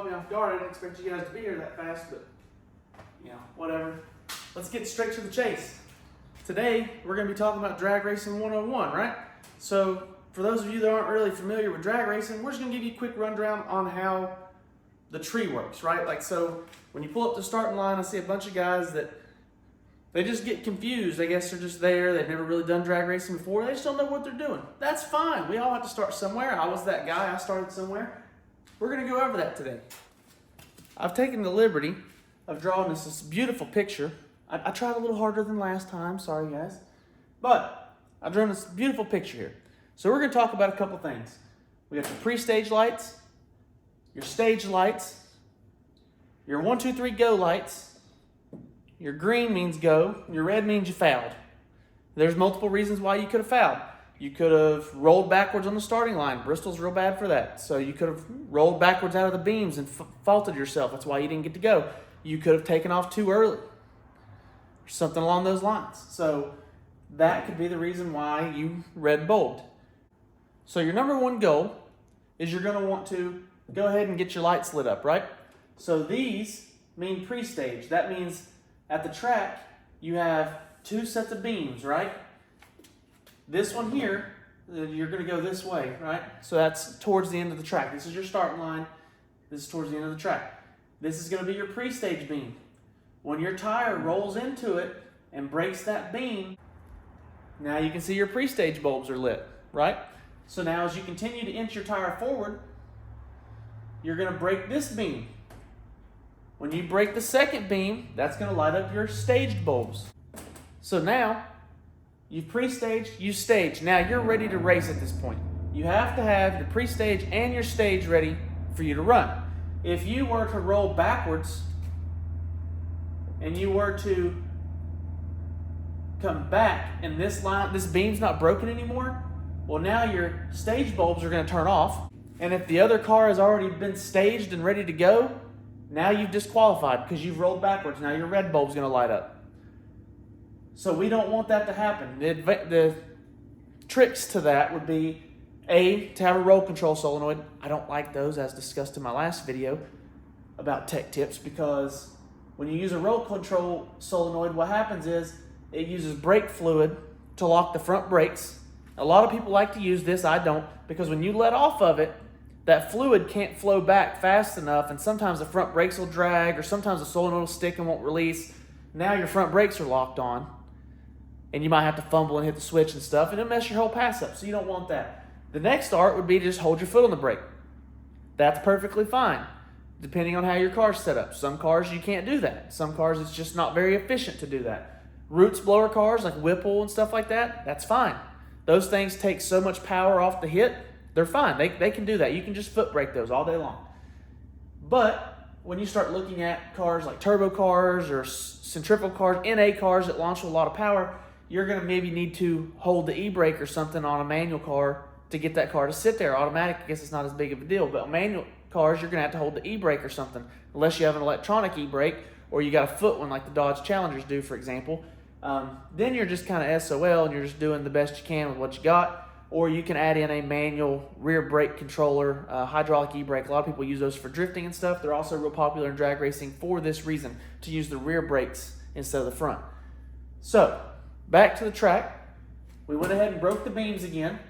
caught me off guard. I didn't expect you guys to be here that fast, but you know, whatever. Let's get straight to the chase. Today, we're going to be talking about drag racing 101, right? So, for those of you that aren't really familiar with drag racing, we're just going to give you a quick rundown on how the tree works, right? Like, so when you pull up the starting line, I see a bunch of guys that they just get confused. I guess they're just there. They've never really done drag racing before. They just don't know what they're doing. That's fine. We all have to start somewhere. I was that guy. I started somewhere. We're going to go over that today. I've taken the liberty of drawing this beautiful picture. I tried a little harder than last time. Sorry, guys. But I've drawn this beautiful picture here. So we're going to talk about a couple things. We got your pre-stage lights, your stage lights, your 1, 2, 3 go lights. Your green means go, your red means you fouled. There's multiple reasons why you could have fouled. You could have rolled backwards on the starting line. Bristol's real bad for that. So you could have rolled backwards out of the beams and faulted yourself. That's why you didn't get to go. You could have taken off too early, or something along those lines. So that could be the reason why you red bulbed. So your number one goal is you're going to want to go ahead and get your lights lit up, right? So these mean pre-stage. That means at the track, you have 2 sets of beams, right? This one here, you're going to go this way, right? So that's towards the end of the track. This is your starting line. This is towards the end of the track. This is going to be your pre-stage beam. When your tire rolls into it and breaks that beam, now you can see your pre-stage bulbs are lit, right? So now as you continue to inch your tire forward, you're going to break this beam. When you break the second beam, that's going to light up your staged bulbs. So now, you've pre-staged, you staged. Now you're ready to race at this point. You have to have your pre-stage and your stage ready for you to run. If you were to roll backwards and you were to come back and this beam's not broken anymore, well, now your stage bulbs are going to turn off. And if the other car has already been staged and ready to go, now you've disqualified because you've rolled backwards. Now your red bulb's going to light up. So we don't want that to happen. The tricks to that would be, A, to have a roll control solenoid. I don't like those, as discussed in my last video about tech tips, because when you use a roll control solenoid, what happens is it uses brake fluid to lock the front brakes. A lot of people like to use this. I don't, because when you let off of it, that fluid can't flow back fast enough, and sometimes the front brakes will drag, or sometimes the solenoid will stick and won't release. Now your front brakes are locked on, and you might have to fumble and hit the switch and stuff, and it'll mess your whole pass up, so you don't want that. The next art would be to just hold your foot on the brake. That's perfectly fine, depending on how your car's set up. Some cars you can't do that. Some cars it's just not very efficient to do that. Roots blower cars like Whipple and stuff like that, that's fine. Those things take so much power off the hit, they're fine. They can do that. You can just foot brake those all day long. But when you start looking at cars like turbo cars or centrifugal cars, NA cars that launch with a lot of power, you're going to maybe need to hold the e-brake or something on a manual car to get that car to sit there. Automatic, I guess it's not as big of a deal. But on manual cars, you're going to have to hold the e-brake or something, unless you have an electronic e-brake or you got a foot one like the Dodge Challengers do, for example. Then you're just kind of SOL and you're just doing the best you can with what you got. Or you can add in a manual rear brake controller, hydraulic e-brake. A lot of people use those for drifting and stuff. They're also real popular in drag racing for this reason, to use the rear brakes instead of the front. So, back to the track. We went ahead and broke the beams again.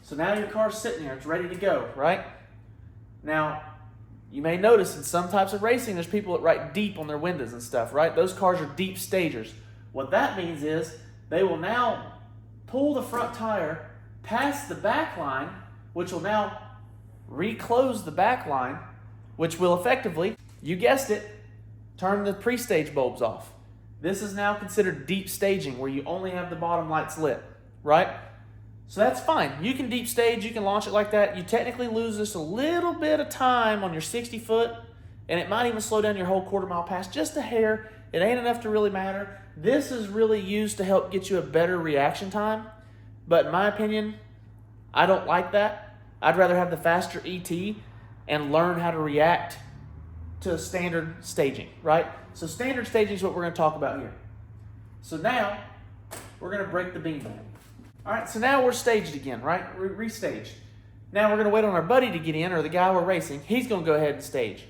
So now your car's sitting there. It's ready to go, right? Now, you may notice in some types of racing, there's people that write deep on their windows and stuff, right? Those cars are deep stagers. What that means is they will now pull the front tire past the back line, which will now reclose the back line, which will effectively, you guessed it, turn the pre-stage bulbs off. This is now considered deep staging, where you only have the bottom lights lit, right? So that's fine. You can deep stage, you can launch it like that. You technically lose just a little bit of time on your 60 foot, and it might even slow down your whole quarter-mile pass just a hair. It ain't enough to really matter. This is really used to help get you a better reaction time. But in my opinion, I don't like that. I'd rather have the faster ET and learn how to react to standard staging, right? So standard staging is what we're going to talk about here. So now, we're going to break the beam back. All right, so now we're staged again, right? Restaged. Now we're going to wait on our buddy to get in, or the guy we're racing. He's going to go ahead and stage.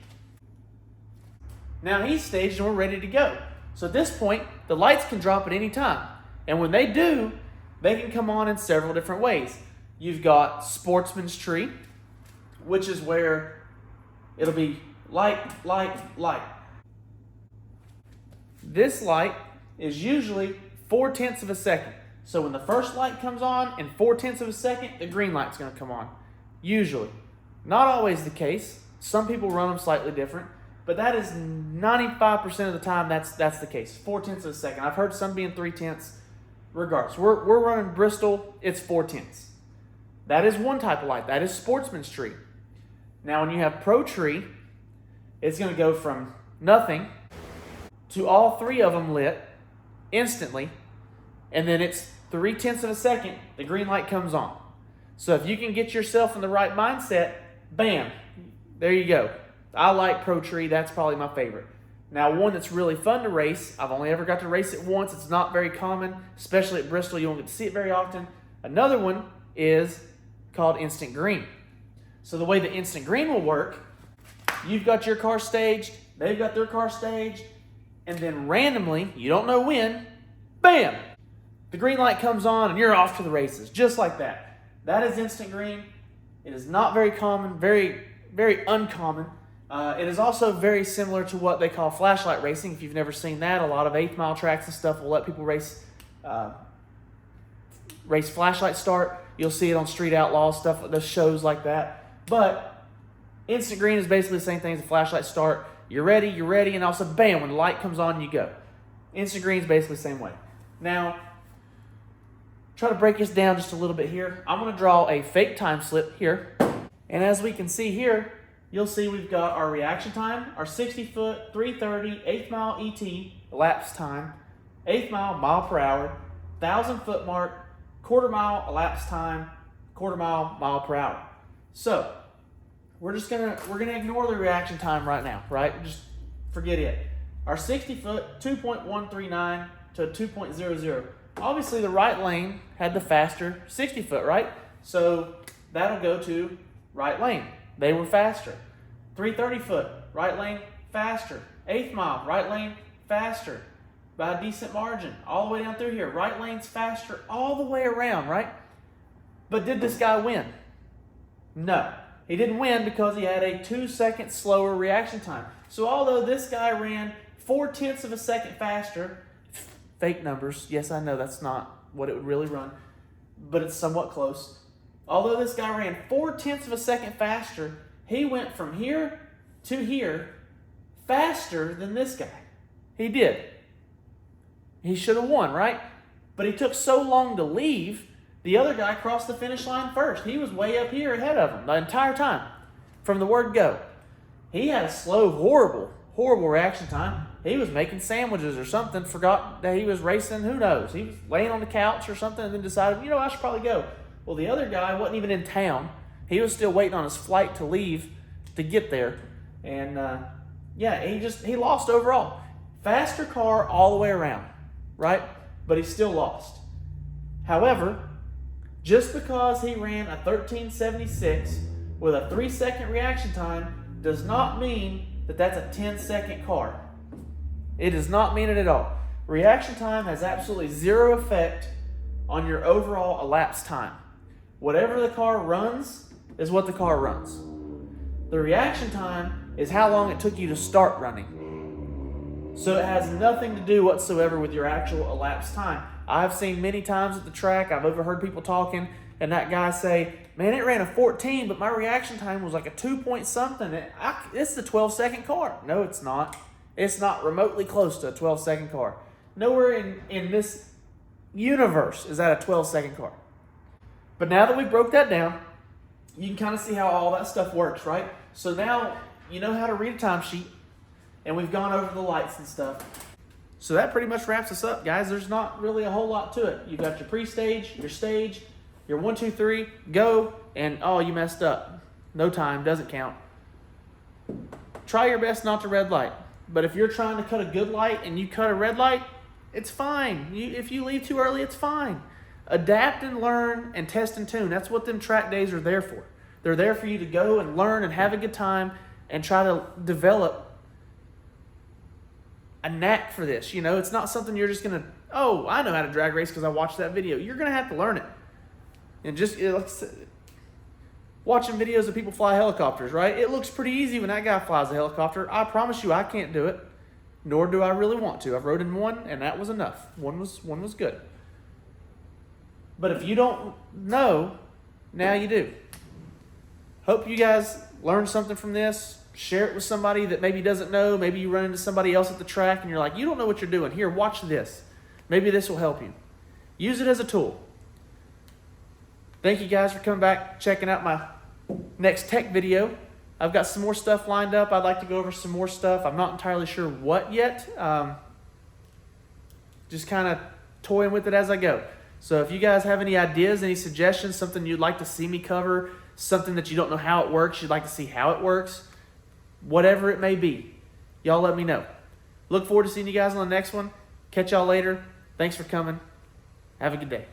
Now he's staged and we're ready to go. So at this point, the lights can drop at any time. And when they do, they can come on in several different ways. You've got sportsman's tree, which is where it'll be light, light, light. This light is usually 4/10 of a second. So when the first light comes on in 4/10 of a second, the green light's going to come on. Usually. Not always the case. Some people run them slightly different. But that is 95% of the time that's the case. 4/10 of a second. I've heard some being 3/10. Regardless, we're running Bristol, it's 4/10. That is one type of light. That is sportsman's tree. Now when you have pro tree, it's going to go from nothing to all three of them lit instantly, and then it's 3/10 of a second, the green light comes on. So if you can get yourself in the right mindset, bam, there you go. I like pro tree. That's probably my favorite. Now, one that's really fun to race, I've only ever got to race it once. It's not very common, especially at Bristol. You won't get to see it very often. Another one is called instant green. So the way the instant green will work, you've got your car staged, they've got their car staged, and then randomly, you don't know when, bam, the green light comes on and you're off to the races, just like that. That is instant green. It is not very common, very, very uncommon. It is also very similar to what they call flashlight racing. If you've never seen that, a lot of 8th mile tracks and stuff will let people race flashlight start. You'll see it on Street Outlaws, stuff, those shows like that. But instant green is basically the same thing as a flashlight start. You're ready, and also bam, when the light comes on, you go. Instant green is basically the same way. Now, try to break this down just a little bit here. I'm going to draw a fake time slip here. And as we can see here, you'll see we've got our reaction time, our 60-foot, 330, 8th mile ET, elapsed time, 8th mile, mile per hour, 1,000-foot mark, quarter mile, elapsed time, quarter mile, mile per hour. So, we're gonna ignore the reaction time right now, right? Just forget it. Our 60-foot, 2.139 to 2.00. Obviously, the right lane had the faster 60-foot, right? So, that'll go to right lane. They were faster. 330-foot, right lane, faster. 8th mile, right lane, faster. By a decent margin. All the way down through here. Right lane's faster all the way around, right? But did this guy win? No. He didn't win because he had a 2-second slower reaction time. So although this guy ran 4/10 of a second faster, fake numbers, yes, I know that's not what it would really run, but it's somewhat close. Although this guy ran 4/10 of a second faster, he went from here to here faster than this guy. He did. He should have won, right? But he took so long to leave, the other guy crossed the finish line first. He was way up here ahead of him the entire time from the word go. He had a slow, horrible reaction time. He was making sandwiches or something, forgot that he was racing, who knows. He was laying on the couch or something and then decided, I should probably go. Well, the other guy wasn't even in town. He was still waiting on his flight to leave to get there. And, he lost overall. Faster car all the way around, right? But he still lost. However, just because he ran a 1376 with a 3-second reaction time does not mean that that's a 10-second car. It does not mean it at all. Reaction time has absolutely zero effect on your overall elapsed time. Whatever the car runs is what the car runs. The reaction time is how long it took you to start running. So it has nothing to do whatsoever with your actual elapsed time. I've seen many times at the track, I've overheard people talking, and that guy say, man, it ran a 14, but my reaction time was like a 2-point-something. It's the 12-second car. No, it's not. It's not remotely close to a 12-second car. Nowhere in this universe is that a 12-second car. But now that we broke that down, you can kind of see how all that stuff works, right? So now you know how to read a timesheet, and we've gone over the lights and stuff. So that pretty much wraps us up, guys. There's not really a whole lot to it. You've got your pre-stage, your stage, your 1, 2, 3, go, and oh, you messed up. No time, doesn't count. Try your best not to red light. But if you're trying to cut a good light and you cut a red light, it's fine. If you leave too early, it's fine. Adapt and learn and test and tune. That's what them track days are there for. They're there for you to go and learn and have a good time and try to develop a knack for this. You know, it's not something you're just going to, oh, I know how to drag race because I watched that video. You're going to have to learn it. And just watching videos of people fly helicopters, right? It looks pretty easy when that guy flies a helicopter. I promise you I can't do it, nor do I really want to. I've rode in one, and that was enough. One was good. But if you don't know, now you do. Hope you guys learned something from this. Share it with somebody that maybe doesn't know. Maybe you run into somebody else at the track and you're like, you don't know what you're doing. Here, watch this. Maybe this will help you. Use it as a tool. Thank you guys for coming back, checking out my next tech video. I've got some more stuff lined up. I'd like to go over some more stuff. I'm not entirely sure what yet. Just kind of toying with it as I go. So if you guys have any ideas, any suggestions, something you'd like to see me cover, something that you don't know how it works, you'd like to see how it works, whatever it may be, y'all let me know. Look forward to seeing you guys on the next one. Catch y'all later. Thanks for coming. Have a good day.